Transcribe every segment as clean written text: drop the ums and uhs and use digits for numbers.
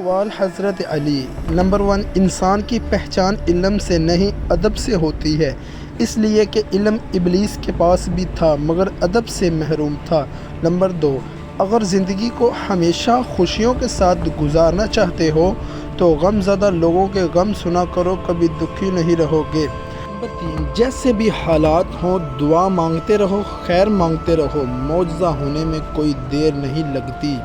اقوال حضرت علی۔ نمبر 1، انسان کی پہچان علم سے نہیں ادب سے ہوتی ہے، اس لیے کہ علم ابلیس کے پاس بھی تھا مگر ادب سے محروم تھا۔ نمبر 2، اگر زندگی کو ہمیشہ خوشیوں کے ساتھ گزارنا چاہتے ہو تو غم زدہ لوگوں کے غم سنا کرو، کبھی دکھی نہیں رہو گے۔ نمبر 3، جیسے بھی حالات ہوں دعا مانگتے رہو، خیر مانگتے رہو، معجزہ ہونے میں کوئی دیر نہیں لگتی۔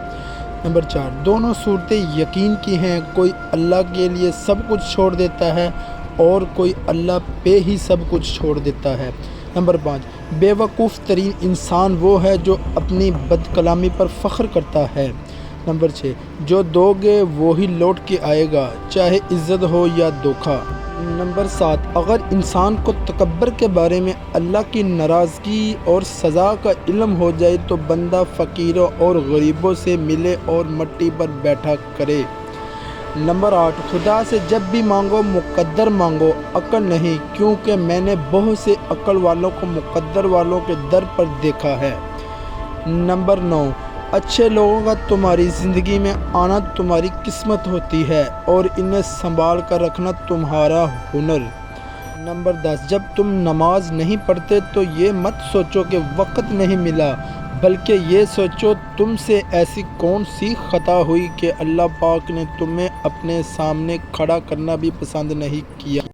نمبر 4، دونوں صورتیں یقین کی ہیں، کوئی اللہ کے لیے سب کچھ چھوڑ دیتا ہے اور کوئی اللہ پہ ہی سب کچھ چھوڑ دیتا ہے۔ نمبر 5، بے وقوف ترین انسان وہ ہے جو اپنی بد کلامی پر فخر کرتا ہے۔ نمبر 6، جو دو گے وہی لوٹ کے آئے گا، چاہے عزت ہو یا دھوکہ۔ نمبر 7، اگر انسان کو تکبر کے بارے میں اللہ کی ناراضگی اور سزا کا علم ہو جائے تو بندہ فقیروں اور غریبوں سے ملے اور مٹی پر بیٹھا کرے۔ نمبر 8، خدا سے جب بھی مانگو مقدر مانگو، عقل نہیں، کیونکہ میں نے بہت سے عقل والوں کو مقدر والوں کے در پر دیکھا ہے۔ نمبر 9، اچھے لوگوں کا تمہاری زندگی میں آنا تمہاری قسمت ہوتی ہے اور انہیں سنبھال کر رکھنا تمہارا ہنر۔ نمبر 10، جب تم نماز نہیں پڑھتے تو یہ مت سوچو کہ وقت نہیں ملا، بلکہ یہ سوچو تم سے ایسی کون سی خطا ہوئی کہ اللہ پاک نے تمہیں اپنے سامنے کھڑا کرنا بھی پسند نہیں کیا۔